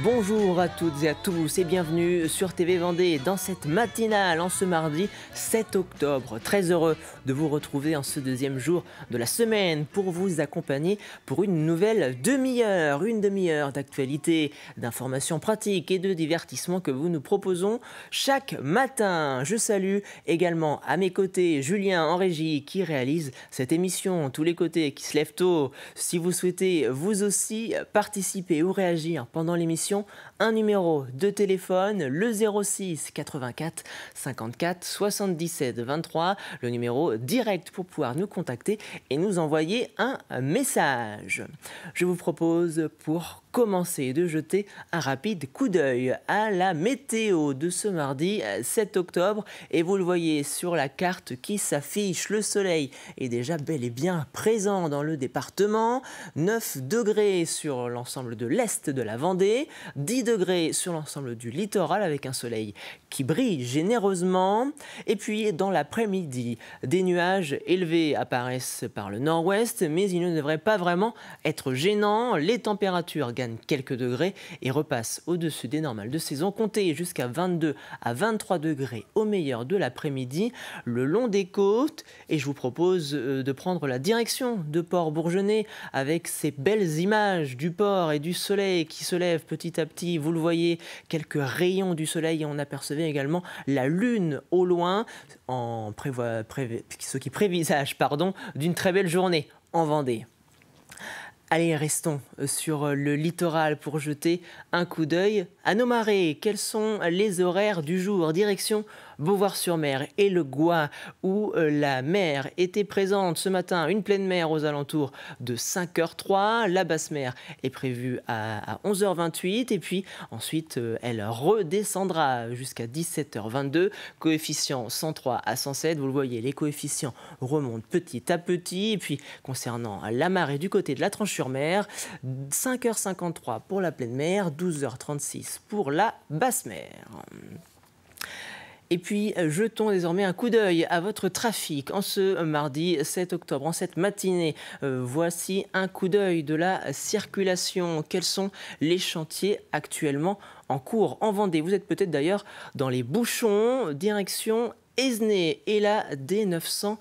Bonjour à toutes et à tous et bienvenue sur TV Vendée dans cette matinale en ce mardi 7 octobre. Très heureux de vous retrouver en ce deuxième jour de la semaine pour vous accompagner pour une nouvelle demi-heure, une demi-heure d'actualité, d'informations pratiques et de divertissement que vous nous proposons chaque matin. Je salue également à mes côtés Julien en régie qui réalise cette émission, tous les côtés qui se lèvent tôt. Si vous souhaitez vous aussi participer ou réagir pendant l'émission, un numéro de téléphone, le 06 84 54 77 23, le numéro direct pour pouvoir nous contacter et nous envoyer un message. Je vous propose pour commencer de jeter un rapide coup d'œil à la météo de ce mardi 7 octobre et vous le voyez sur la carte qui s'affiche, le soleil est déjà bel et bien présent dans le département, 9 degrés sur l'ensemble de l'est de la Vendée, 10 degrés sur l'ensemble du littoral avec un soleil qui brille généreusement. Et puis dans l'après-midi, des nuages élevés apparaissent par le nord-ouest, mais ils ne devraient pas vraiment être gênants. Les températures gagnent quelques degrés et repassent au-dessus des normales de saison, comptez jusqu'à 22 à 23 degrés au meilleur de l'après-midi le long des côtes. Et je vous propose de prendre la direction de Port-Bourgenais avec ces belles images du port et du soleil qui se lève petit à petit. Vous le voyez, quelques rayons du soleil et on apercevait également la lune au loin, ce qui prévisage d'une très belle journée en Vendée. Allez, restons sur le littoral pour jeter un coup d'œil à nos marées. Quels sont les horaires du jour? Direction Beauvoir-sur-Mer et le Gois, où la mer était présente ce matin, une pleine mer aux alentours de 5h03. La basse mer est prévue à 11h28 et puis ensuite elle redescendra jusqu'à 17h22. Coefficient 103 à 107. Vous le voyez, les coefficients remontent petit à petit. Et puis concernant la marée du côté de la Tranche-sur-Mer, 5h53 pour la pleine mer, 12h36 pour la basse mer. Et puis, jetons désormais un coup d'œil à votre trafic en ce mardi 7 octobre, en cette matinée. Voici un coup d'œil de la circulation. Quels sont les chantiers actuellement en cours en Vendée? Vous êtes peut-être d'ailleurs dans les bouchons, direction Esnay et la D948.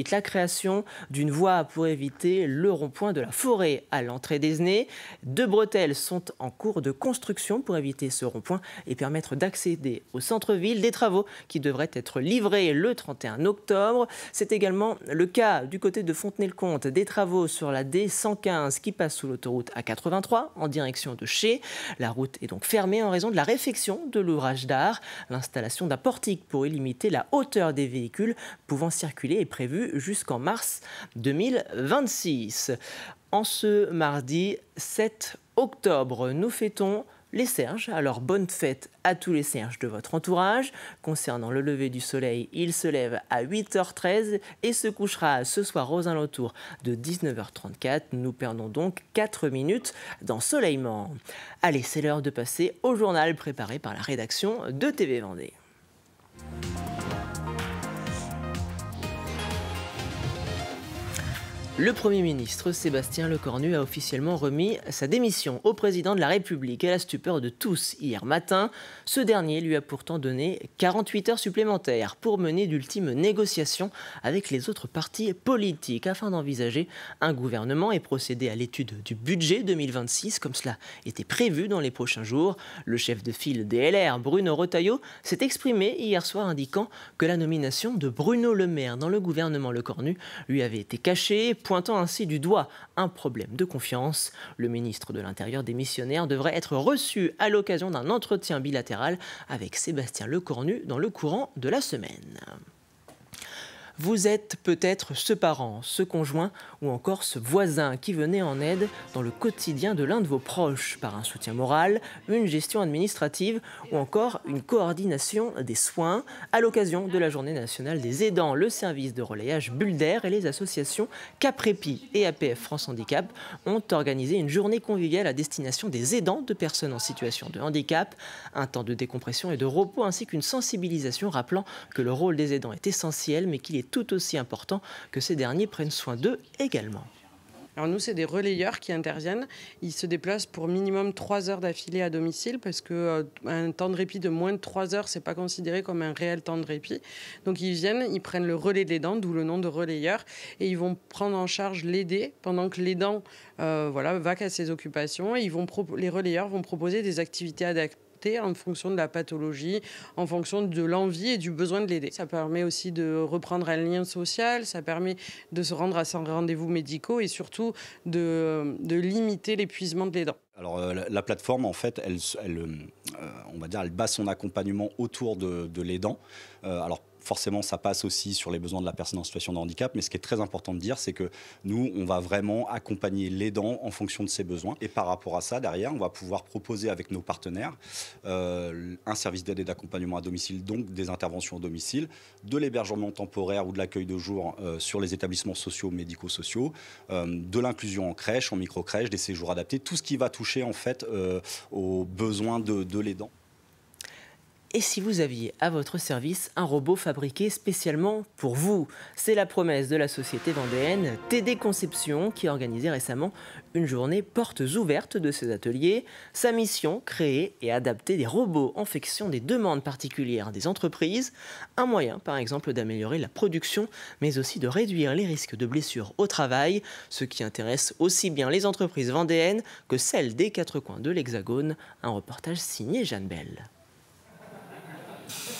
La création d'une voie pour éviter le rond-point de la Forêt à l'entrée d'Esnay. 2 bretelles sont en cours de construction pour éviter ce rond-point et permettre d'accéder au centre-ville. Des travaux qui devraient être livrés le 31 octobre. C'est également le cas du côté de Fontenay-le-Comte. Des travaux sur la D115 qui passe sous l'autoroute A83 en direction de Chez. La route est donc fermée en raison de la réfection de l'ouvrage d'art. L'installation d'un portique pour limiter la hauteur des véhicules pouvant circuler est prévu jusqu'en mars 2026. En ce mardi 7 octobre, nous fêtons les Serges. Alors bonne fête à tous les Serges de votre entourage. Concernant le lever du soleil, il se lève à 8h13 et se couchera ce soir aux alentours de 19h34. Nous perdons donc 4 minutes d'ensoleillement. Allez, c'est l'heure de passer au journal préparé par la rédaction de TV Vendée. Le Premier ministre Sébastien Lecornu a officiellement remis sa démission au président de la République à la stupeur de tous hier matin. Ce dernier lui a pourtant donné 48 heures supplémentaires pour mener d'ultimes négociations avec les autres partis politiques afin d'envisager un gouvernement et procéder à l'étude du budget 2026 comme cela était prévu dans les prochains jours. Le chef de file des LR, Bruno Retailleau, s'est exprimé hier soir indiquant que la nomination de Bruno Le Maire dans le gouvernement Lecornu lui avait été cachée, pointant ainsi du doigt un problème de confiance. Le ministre de l'Intérieur démissionnaire devrait être reçu à l'occasion d'un entretien bilatéral avec Sébastien Lecornu dans le courant de la semaine. Vous êtes peut-être ce parent, ce conjoint ou encore ce voisin qui venait en aide dans le quotidien de l'un de vos proches par un soutien moral, une gestion administrative ou encore une coordination des soins. À l'occasion de la Journée nationale des aidants, le service de relayage Bulder et les associations CAPREPI et APF France Handicap ont organisé une journée conviviale à destination des aidants de personnes en situation de handicap. Un temps de décompression et de repos ainsi qu'une sensibilisation rappelant que le rôle des aidants est essentiel mais qu'il est tout aussi important que ces derniers prennent soin d'eux également. Alors nous, c'est des relayeurs qui interviennent. Ils se déplacent pour minimum 3 heures d'affilée à domicile parce qu'un temps de répit de moins de 3 heures, c'est pas considéré comme un réel temps de répit. Donc ils viennent, ils prennent le relais de l'aidant, d'où le nom de relayeur, et ils vont prendre en charge l'aidé pendant que l'aidant va à ses occupations. Et les relayeurs vont proposer des activités adaptées en fonction de la pathologie, en fonction de l'envie et du besoin de l'aider. Ça permet aussi de reprendre un lien social, ça permet de se rendre à ses rendez-vous médicaux et surtout de limiter l'épuisement de l'aidant. Alors la plateforme, en fait, on va dire, elle base son accompagnement autour de l'aidant. Alors forcément, ça passe aussi sur les besoins de la personne en situation de handicap, mais ce qui est très important de dire, c'est que nous, on va vraiment accompagner l'aidant en fonction de ses besoins. Et par rapport à ça, derrière, on va pouvoir proposer avec nos partenaires un service d'aide et d'accompagnement à domicile, donc des interventions à domicile, de l'hébergement temporaire ou de l'accueil de jour sur les établissements sociaux, médico-sociaux, de l'inclusion en crèche, en micro-crèche, des séjours adaptés, tout ce qui va toucher en fait aux besoins de l'aidant. Et si vous aviez à votre service un robot fabriqué spécialement pour vous? C'est la promesse de la société vendéenne TD Conception qui a organisé récemment une journée portes ouvertes de ses ateliers. Sa mission, créer et adapter des robots en fonction des demandes particulières des entreprises. Un moyen, par exemple, d'améliorer la production, mais aussi de réduire les risques de blessures au travail, ce qui intéresse aussi bien les entreprises vendéennes que celles des quatre coins de l'Hexagone. Un reportage signé Jeanne Bell.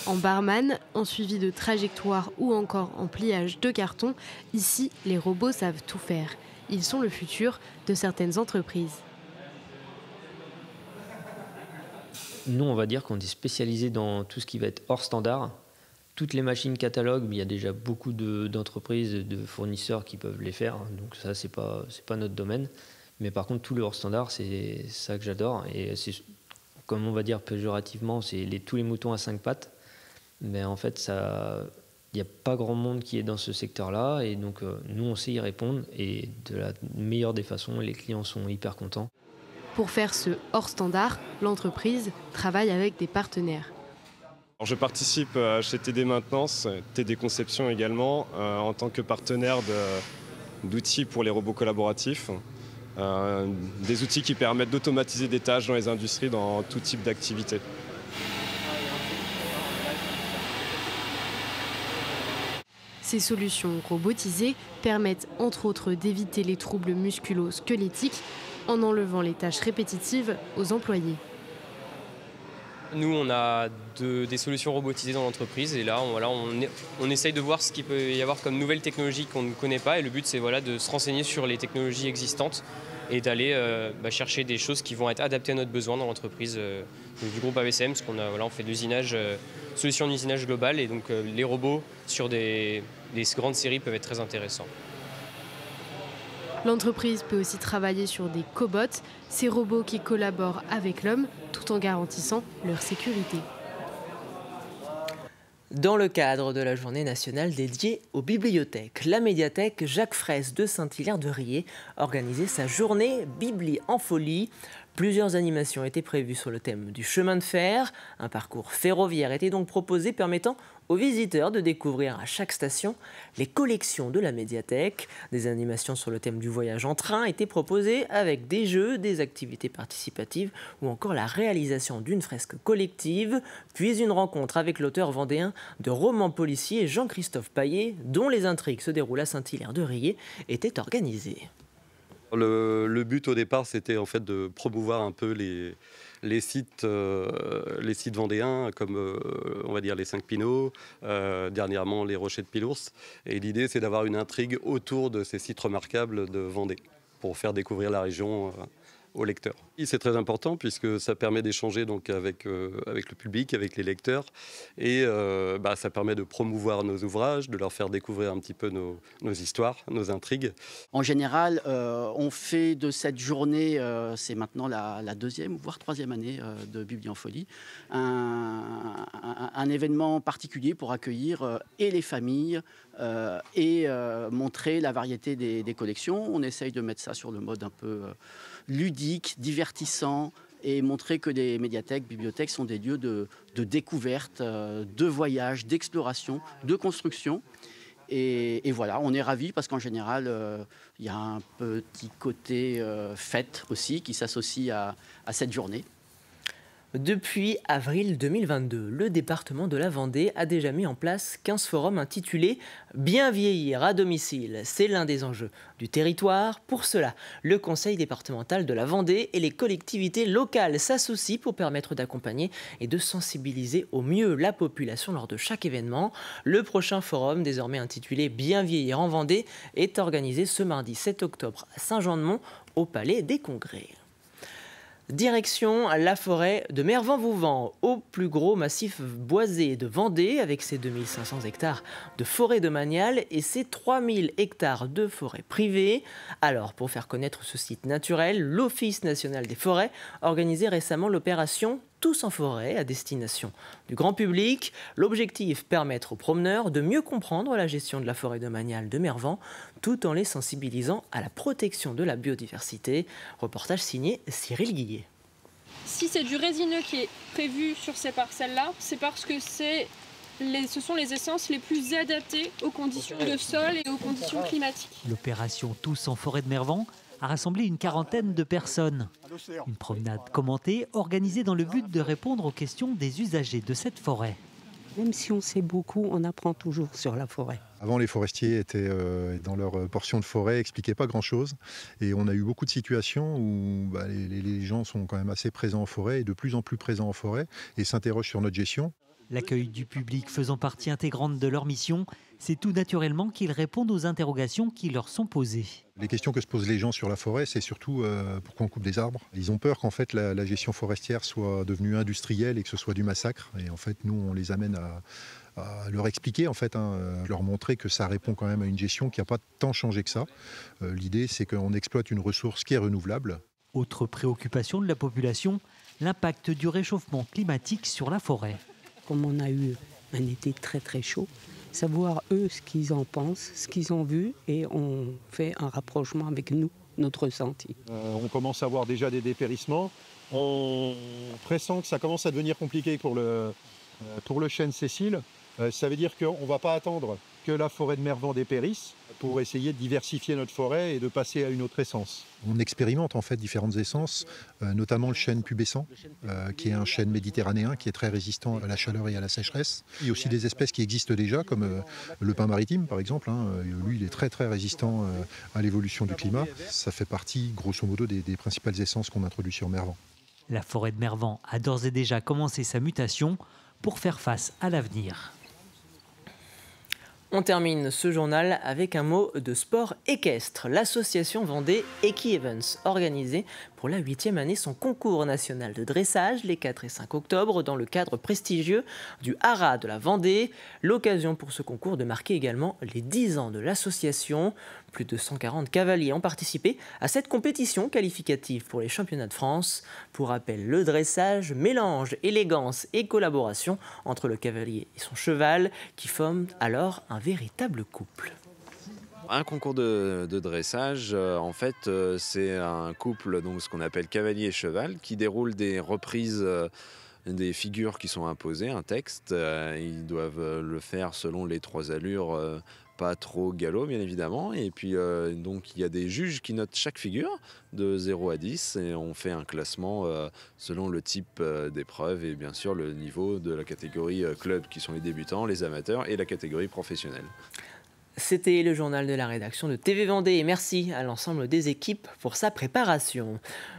En barman, en suivi de trajectoire ou encore en pliage de carton, ici, les robots savent tout faire. Ils sont le futur de certaines entreprises. Nous, on va dire qu'on est spécialisé dans tout ce qui va être hors standard. Toutes les machines catalogues, il y a déjà beaucoup d'entreprises, de fournisseurs qui peuvent les faire. Donc ça, c'est pas notre domaine. Mais par contre, tout le hors standard, c'est ça que j'adore. Et c'est, comme on va dire péjorativement, c'est tous les moutons à 5 pattes. Mais en fait, il n'y a pas grand monde qui est dans ce secteur-là. Et donc, nous, on sait y répondre. Et de la meilleure des façons, les clients sont hyper contents. Pour faire ce hors standard, l'entreprise travaille avec des partenaires. Alors, je participe chez TD Maintenance, TD Conception également, en tant que partenaire d'outils pour les robots collaboratifs. Des outils qui permettent d'automatiser des tâches dans les industries, dans tout type d'activité. Ces solutions robotisées permettent entre autres d'éviter les troubles musculo-squelettiques en enlevant les tâches répétitives aux employés. Nous, on a des solutions robotisées dans l'entreprise et là, on essaye de voir ce qu'il peut y avoir comme nouvelles technologies qu'on ne connaît pas. Et le but, c'est de se renseigner sur les technologies existantes et d'aller chercher des choses qui vont être adaptées à notre besoin dans l'entreprise du groupe AVCM, parce on fait de l'usinage, solution d'usinage global, et donc les robots sur des grandes séries peuvent être très intéressants. L'entreprise peut aussi travailler sur des cobots, ces robots qui collaborent avec l'homme tout en garantissant leur sécurité. Dans le cadre de la journée nationale dédiée aux bibliothèques, la médiathèque Jacques Fraisse de Saint-Hilaire-de-Riez organisait sa journée Bibli en folie. Plusieurs animations étaient prévues sur le thème du chemin de fer. Un parcours ferroviaire était donc proposé permettant aux visiteurs de découvrir à chaque station les collections de la médiathèque. Des animations sur le thème du voyage en train étaient proposées avec des jeux, des activités participatives ou encore la réalisation d'une fresque collective, puis une rencontre avec l'auteur vendéen de romans policiers Jean-Christophe Paillet, dont les intrigues se déroulent à Saint-Hilaire-de-Riez, était organisée. Le but au départ, c'était en fait de promouvoir un peu les sites vendéens, comme on va dire les 5 Pinots, dernièrement les Rochers de Pilours. Et l'idée, c'est d'avoir une intrigue autour de ces sites remarquables de Vendée, pour faire découvrir la région aux lecteurs. C'est très important puisque ça permet d'échanger donc avec le public, avec les lecteurs, et ça permet de promouvoir nos ouvrages, de leur faire découvrir un petit peu nos histoires, nos intrigues. En général, on fait de cette journée, c'est maintenant la deuxième, voire troisième année de Bibli en folie, un événement particulier pour accueillir et les familles et montrer la variété des collections. On essaye de mettre ça sur le mode un peu ludique, divertissant, et montrer que les médiathèques, bibliothèques sont des lieux de découverte, de voyage, d'exploration, de construction. Et voilà, on est ravis parce qu'en général, il y a un petit côté fête aussi qui s'associe à cette journée. Depuis avril 2022, le département de la Vendée a déjà mis en place 15 forums intitulés « Bien vieillir à domicile ». C'est l'un des enjeux du territoire. Pour cela, le conseil départemental de la Vendée et les collectivités locales s'associent pour permettre d'accompagner et de sensibiliser au mieux la population lors de chaque événement. Le prochain forum, désormais intitulé « Bien vieillir en Vendée », est organisé ce mardi 7 octobre à Saint-Jean-de-Mont au Palais des Congrès. Direction la forêt de Mervan-Vouvant, au plus gros massif boisé de Vendée, avec ses 2500 hectares de forêt domaniale et ses 3000 hectares de forêt privée. Alors, pour faire connaître ce site naturel, l'Office national des forêts organisait récemment l'opération Tous en forêt à destination du grand public. L'objectif, permettre aux promeneurs de mieux comprendre la gestion de la forêt domaniale de Mervan, tout en les sensibilisant à la protection de la biodiversité. Reportage signé Cyril Guillet. Si c'est du résineux qui est prévu sur ces parcelles-là, c'est parce que ce sont les essences les plus adaptées aux conditions de sol et aux conditions climatiques. L'opération Tous en forêt de Mervan a rassemblé une quarantaine de personnes. Une promenade commentée, organisée dans le but de répondre aux questions des usagers de cette forêt. Même si on sait beaucoup, on apprend toujours sur la forêt. Avant, les forestiers étaient dans leur portion de forêt, n'expliquaient pas grand-chose. Et on a eu beaucoup de situations où les gens sont quand même assez présents en forêt et de plus en plus présents en forêt et s'interrogent sur notre gestion. L'accueil du public faisant partie intégrante de leur mission, c'est tout naturellement qu'ils répondent aux interrogations qui leur sont posées. Les questions que se posent les gens sur la forêt, c'est surtout pourquoi on coupe des arbres. Ils ont peur qu'en fait la gestion forestière soit devenue industrielle et que ce soit du massacre. Et en fait, nous, on les amène à leur expliquer, leur montrer que ça répond quand même à une gestion qui n'a pas tant changé que ça. L'idée, c'est qu'on exploite une ressource qui est renouvelable. Autre préoccupation de la population, l'impact du réchauffement climatique sur la forêt. Comme on a eu un été très très chaud, savoir eux ce qu'ils en pensent, ce qu'ils ont vu, et on fait un rapprochement avec nous, notre ressenti. On commence à voir déjà des dépérissements. On pressent que ça commence à devenir compliqué pour le chêne Cécile. Ça veut dire qu'on ne va pas attendre que la forêt de Mervan dépérisse pour essayer de diversifier notre forêt et de passer à une autre essence. On expérimente en fait différentes essences, notamment le chêne pubescent, qui est un chêne méditerranéen qui est très résistant à la chaleur et à la sécheresse. Il y a aussi des espèces qui existent déjà, comme le pin maritime par exemple. Lui, il est très très résistant à l'évolution du climat. Ça fait partie, grosso modo, des principales essences qu'on introduit sur Mervan. La forêt de Mervan a d'ores et déjà commencé sa mutation pour faire face à l'avenir. On termine ce journal avec un mot de sport équestre. L'association Vendée Equi Events organisait pour la 8e année son concours national de dressage les 4 et 5 octobre dans le cadre prestigieux du Haras de la Vendée. L'occasion pour ce concours de marquer également les 10 ans de l'association. Plus de 140 cavaliers ont participé à cette compétition qualificative pour les championnats de France. Pour rappel, le dressage mélange élégance et collaboration entre le cavalier et son cheval qui forment alors un véritable couple. Un concours de dressage, en fait, c'est un couple, donc ce qu'on appelle cavalier et cheval, qui déroule des reprises des figures qui sont imposées, un texte. Ils doivent le faire selon les 3 allures, pas trop galop bien évidemment. Et puis donc il y a des juges qui notent chaque figure de 0 à 10 et on fait un classement selon le type d'épreuve et bien sûr le niveau de la catégorie club qui sont les débutants, les amateurs et la catégorie professionnelle. C'était le journal de la rédaction de TV Vendée et merci à l'ensemble des équipes pour sa préparation.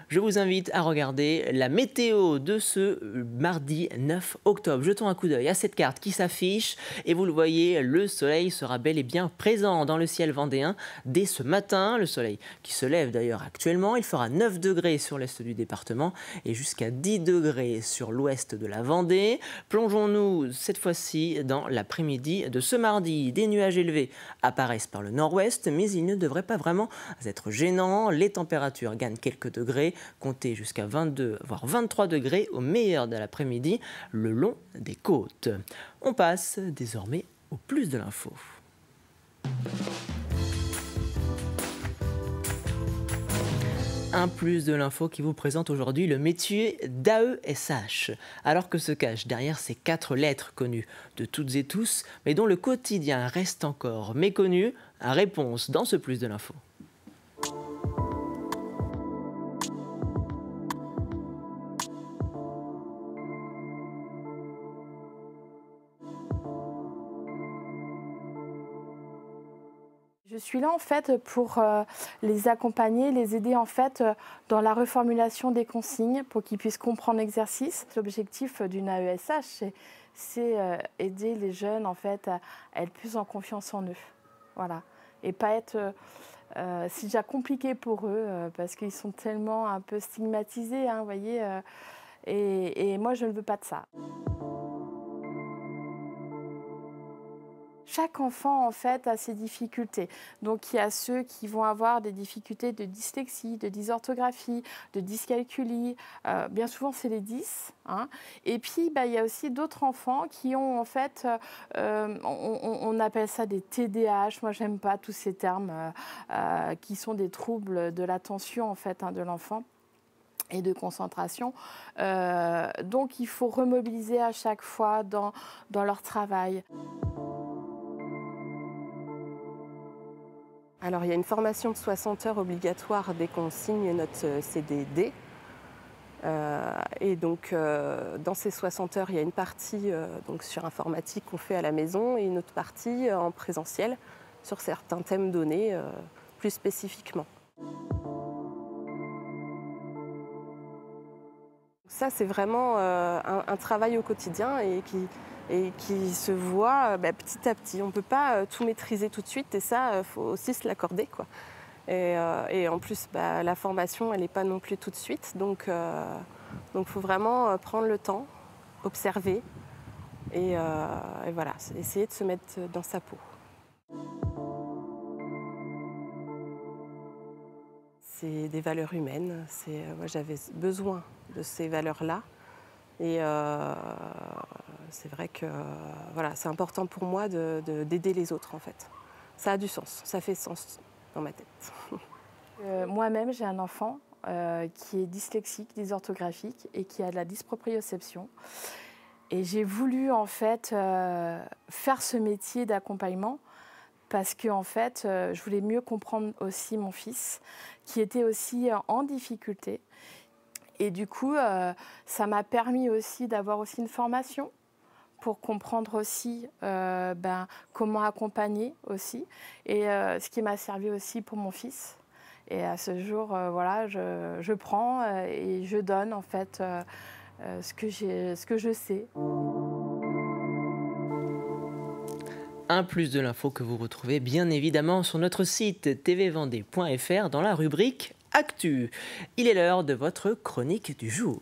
Je vous invite à regarder la météo de ce mardi 9 octobre. Jetons un coup d'œil à cette carte qui s'affiche et vous le voyez, le soleil sera bel et bien présent dans le ciel vendéen dès ce matin. Le soleil qui se lève d'ailleurs actuellement, il fera 9 degrés sur l'est du département et jusqu'à 10 degrés sur l'ouest de la Vendée. Plongeons-nous cette fois-ci dans l'après-midi de ce mardi. Des nuages élevés apparaissent par le nord-ouest, mais ils ne devraient pas vraiment être gênants. Les températures gagnent quelques degrés, comptez jusqu'à 22 voire 23 degrés au meilleur de l'après-midi le long des côtes. On passe désormais au plus de l'info. Un plus de l'info qui vous présente aujourd'hui le métier d'AESH. Alors que se cache derrière ces 4 lettres connues de toutes et tous, mais dont le quotidien reste encore méconnu, réponse dans ce plus de l'info. Je suis là en fait pour les accompagner, les aider en fait dans la reformulation des consignes pour qu'ils puissent comprendre l'exercice. L'objectif d'une AESH, c'est aider les jeunes en fait à être plus en confiance en eux, voilà, et pas être c'est déjà compliqué pour eux parce qu'ils sont tellement un peu stigmatisés, hein, vous voyez, et moi je ne veux pas de ça. Chaque enfant, en fait, a ses difficultés. Donc, il y a ceux qui vont avoir des difficultés de dyslexie, de dysorthographie, de dyscalculie. Bien souvent, c'est les 10. Hein. Et puis, il y a aussi d'autres enfants qui ont, en fait, on appelle ça des TDAH. Moi, j'aime pas tous ces termes qui sont des troubles de l'attention, en fait, de l'enfant et de concentration. Donc, il faut remobiliser à chaque fois dans leur travail. Alors, il y a une formation de 60 heures obligatoire dès qu'on signe notre CDD. Et donc, dans ces 60 heures, il y a une partie donc sur informatique qu'on fait à la maison et une autre partie en présentiel sur certains thèmes donnés plus spécifiquement. Ça, c'est vraiment un travail au quotidien et qui se voit petit à petit. On ne peut pas tout maîtriser tout de suite et ça, il faut aussi se l'accorder, quoi. Et en plus, la formation, elle n'est pas non plus tout de suite. Donc, faut vraiment prendre le temps, observer et voilà, essayer de se mettre dans sa peau. C'est des valeurs humaines. Moi, j'avais besoin de ces valeurs-là. Et c'est vrai que voilà, c'est important pour moi d'aider les autres, en fait. Ça a du sens, ça fait sens dans ma tête. Moi-même, j'ai un enfant qui est dyslexique, dysorthographique et qui a de la dysproprioception. Et j'ai voulu, en fait, faire ce métier d'accompagnement parce que, en fait, je voulais mieux comprendre aussi mon fils qui était aussi en difficulté. Et du coup, ça m'a permis aussi d'avoir aussi une formation pour comprendre aussi comment accompagner aussi. Et ce qui m'a servi aussi pour mon fils. Et à ce jour, voilà, je prends et je donne en fait ce que je sais. Un plus de l'info que vous retrouvez bien évidemment sur notre site tvvendée.fr dans la rubrique Actu. Il est l'heure de votre chronique du jour.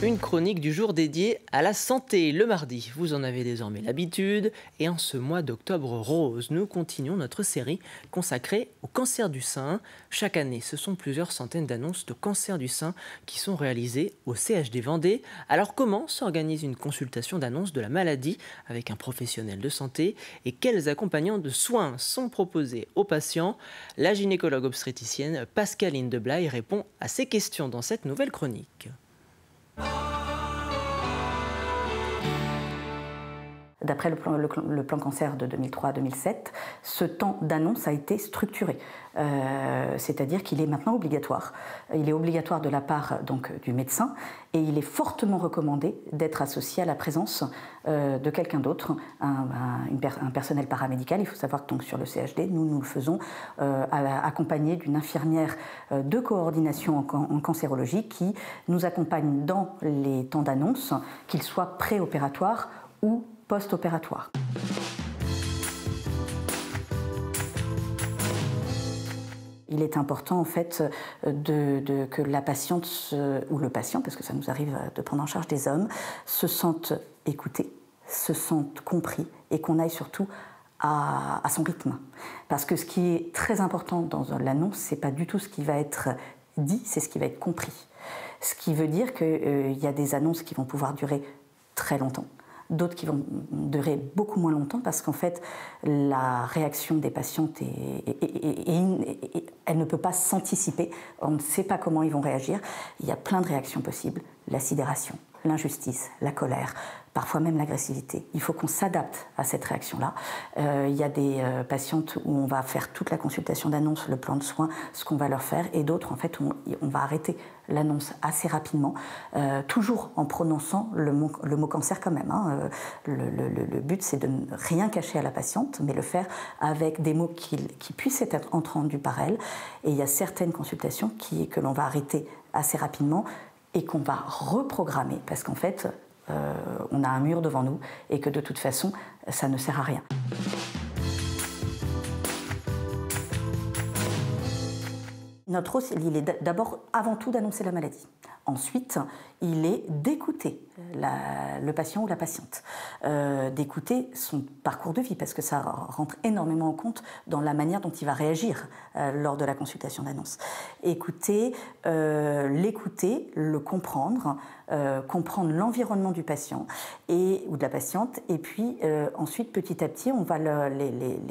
Une chronique du jour dédiée à la santé le mardi. Vous en avez désormais l'habitude. Et en ce mois d'octobre rose, nous continuons notre série consacrée au cancer du sein. Chaque année, ce sont plusieurs centaines d'annonces de cancer du sein qui sont réalisées au CHD Vendée. Alors comment s'organise une consultation d'annonce de la maladie avec un professionnel de santé et quels accompagnants de soins sont proposés aux patients? La gynécologue obstétricienne Pascaline Deblaye répond à ces questions dans cette nouvelle chronique. D'après le plan cancer de 2003-2007, ce temps d'annonce a été structuré. C'est-à-dire qu'il est maintenant obligatoire. Il est obligatoire de la part donc, du médecin et il est fortement recommandé d'être associé à la présence de quelqu'un d'autre, un personnel paramédical. Il faut savoir que donc, sur le CHD, nous le faisons accompagné d'une infirmière de coordination en cancérologie qui nous accompagne dans les temps d'annonce, qu'ils soient préopératoires ou post-opératoire. Il est important en fait que la patiente ou le patient, parce que ça nous arrive de prendre en charge des hommes, se sentent écoutés, se sentent compris et qu'on aille surtout à son rythme. Parce que ce qui est très important dans l'annonce, c'est pas du tout ce qui va être dit, c'est ce qui va être compris. Ce qui veut dire qu'il y a des annonces qui vont pouvoir durer très longtemps. d'autres qui vont durer beaucoup moins longtemps parce qu'en fait, la réaction des patientes, elle ne peut pas s'anticiper. On ne sait pas comment ils vont réagir. Il y a plein de réactions possibles. La sidération, l'injustice, la colère, parfois même l'agressivité. Il faut qu'on s'adapte à cette réaction-là. Il y a des patientes où on va faire toute la consultation d'annonce, le plan de soins, ce qu'on va leur faire, et d'autres, en fait, on va arrêter l'annonce assez rapidement, toujours en prononçant le mot cancer quand même. Hein. Le but, c'est de ne rien cacher à la patiente, mais le faire avec des mots qui puissent être entendus par elle. Et il y a certaines consultations que l'on va arrêter assez rapidement et qu'on va reprogrammer, parce qu'en fait, on a un mur devant nous et que de toute façon, ça ne sert à rien. Notre rôle, il est d'abord, avant tout, d'annoncer la maladie. Ensuite, il est d'écouter le patient ou la patiente, d'écouter son parcours de vie, parce que ça rentre énormément en compte dans la manière dont il va réagir lors de la consultation d'annonce. L'écouter, le comprendre, comprendre l'environnement du patient ou de la patiente, et puis ensuite, petit à petit, on va les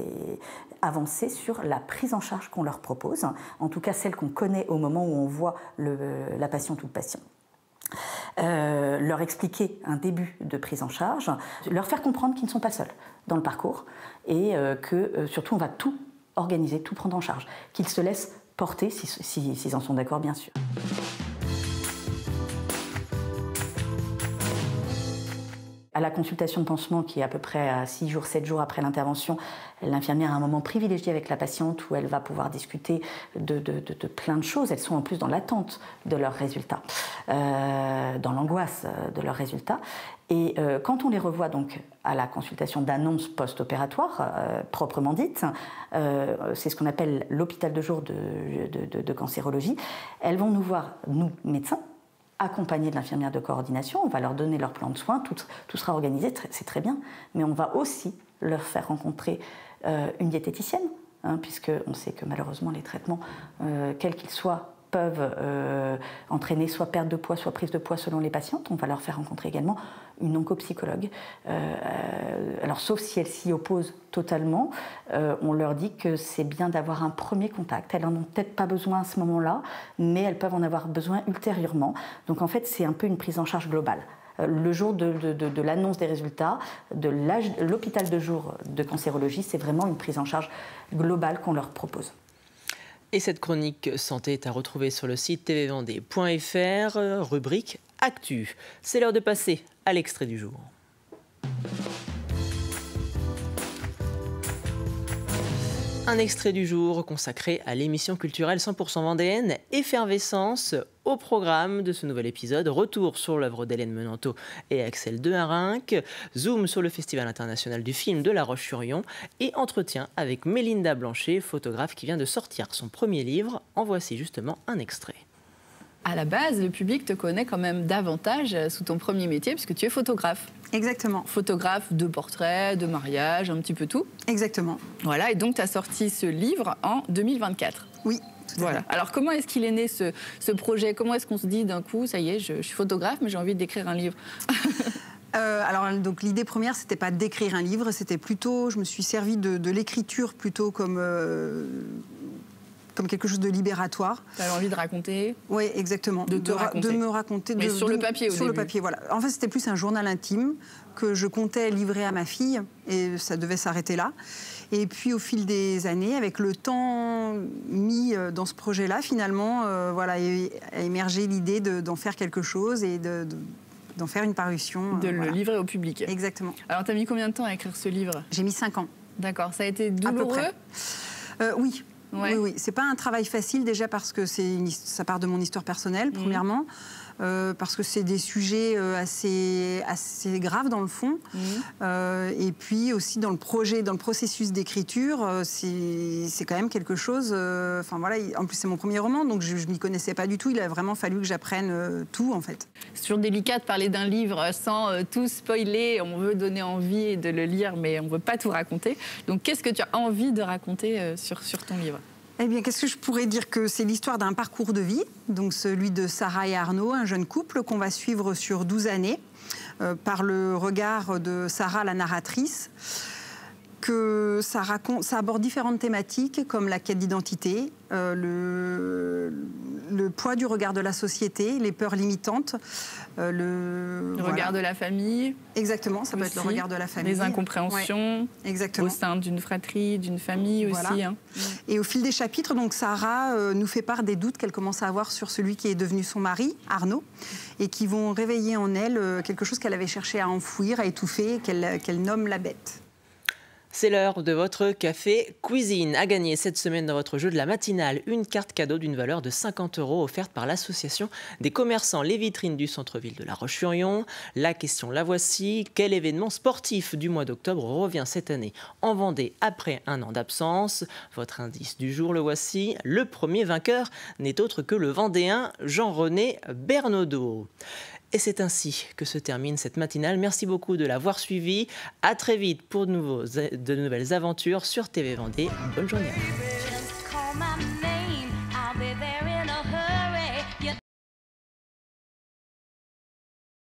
avancer sur la prise en charge qu'on leur propose, en tout cas celle qu'on connaît au moment où on voit la patiente ou le patient. Leur expliquer un début de prise en charge, leur faire comprendre qu'ils ne sont pas seuls dans le parcours et que surtout on va tout organiser, tout prendre en charge, qu'ils se laissent porter s'ils en sont d'accord bien sûr. À la consultation de pansement, qui est à peu près à 6 jours, 7 jours après l'intervention, l'infirmière a un moment privilégié avec la patiente où elle va pouvoir discuter de plein de choses. Elles sont en plus dans l'attente de leurs résultats, dans l'angoisse de leurs résultats. Et quand on les revoit donc à la consultation d'annonce post-opératoire, proprement dite, c'est ce qu'on appelle l'hôpital de jour de cancérologie, elles vont nous voir, nous, médecins, accompagnés de l'infirmière de coordination, on va leur donner leur plan de soins, tout sera organisé, c'est très bien, mais on va aussi leur faire rencontrer une diététicienne, hein, puisqu'on sait que malheureusement les traitements, quels qu'ils soient, peuvent entraîner soit perte de poids, soit prise de poids selon les patientes. On va leur faire rencontrer également une oncopsychologue. Alors sauf si elles s'y opposent totalement, on leur dit que c'est bien d'avoir un premier contact. Elles n'en ont peut-être pas besoin à ce moment-là, mais elles peuvent en avoir besoin ultérieurement. Donc en fait, c'est un peu une prise en charge globale. Le jour de l'annonce des résultats, de l'hôpital de jour de cancérologie, c'est vraiment une prise en charge globale qu'on leur propose. Et cette chronique santé est à retrouver sur le site tvvendée.fr, rubrique Actu. C'est l'heure de passer à l'extrait du jour. Un extrait du jour consacré à l'émission culturelle 100% vendéenne, Effervescence. Au programme de ce nouvel épisode, retour sur l'œuvre d'Hélène Menanteau et Axel de Harinck, zoom sur le Festival international du film de La Roche-sur-Yon et entretien avec Mélinda Blanchet, photographe qui vient de sortir son premier livre. En voici justement un extrait. À la base, le public te connaît quand même davantage sous ton premier métier puisque tu es photographe. Exactement. Photographe de portraits, de mariage, un petit peu tout. Exactement. Voilà, et donc tu as sorti ce livre en 2024. Oui. Voilà. Alors comment est-ce qu'il est né ce projet? Comment est-ce qu'on se dit d'un coup, ça y est, je suis photographe, mais j'ai envie d'écrire un livre? Alors donc l'idée première, c'était pas d'écrire un livre, c'était plutôt, je me suis servi de l'écriture plutôt comme quelque chose de libératoire. Tu avais envie de raconter? Oui, exactement. De me raconter. Mais sur le papier au début. Sur le papier, voilà. En fait, c'était plus un journal intime que je comptais livrer à ma fille, et ça devait s'arrêter là. Et puis, au fil des années, avec le temps mis dans ce projet-là, finalement, voilà, a émergé l'idée d'en faire quelque chose et d'en faire une parution. De le livrer au public. Exactement. Alors, tu as mis combien de temps à écrire ce livre? J'ai mis 5 ans. D'accord. Ça a été douloureux? À peu près. Oui. Ouais. Oui. C'est pas un travail facile, déjà parce que ça part de mon histoire personnelle, premièrement. Parce que c'est des sujets assez graves dans le fond. Et puis aussi dans le processus d'écriture, c'est quand même quelque chose... Enfin voilà, en plus c'est mon premier roman, donc je m'y connaissais pas du tout. Il a vraiment fallu que j'apprenne tout en fait. C'est toujours délicat de parler d'un livre sans tout spoiler. On veut donner envie de le lire, mais on veut pas tout raconter. Donc qu'est-ce que tu as envie de raconter sur ton livre ? Eh bien, qu'est-ce que je pourrais dire? Que c'est l'histoire d'un parcours de vie, donc celui de Sarah et Arnaud, un jeune couple qu'on va suivre sur 12 années. par le regard de Sarah, la narratrice, que ça aborde différentes thématiques comme la quête d'identité, le poids du regard de la société, les peurs limitantes, le regard de la famille. Exactement, ça peut être le regard de la famille. Les incompréhensions au sein d'une fratrie, d'une famille aussi. Hein. Et au fil des chapitres, donc Sarah nous fait part des doutes qu'elle commence à avoir sur celui qui est devenu son mari, Arnaud, et qui vont réveiller en elle quelque chose qu'elle avait cherché à enfouir, à étouffer, qu'elle nomme la bête. C'est l'heure de votre café cuisine. À gagner cette semaine dans votre jeu de la matinale, une carte cadeau d'une valeur de 50 € offerte par l'association des commerçants Les Vitrines du centre-ville de La Roche-sur-Yon. La question, la voici. Quel événement sportif du mois d'octobre revient cette année en Vendée après un an d'absence? Votre indice du jour, le voici. Le premier vainqueur n'est autre que le Vendéen Jean-René Bernaudot. Et c'est ainsi que se termine cette matinale. Merci beaucoup de l'avoir suivi. À très vite pour de nouvelles aventures sur TV Vendée. Bonne journée à vous.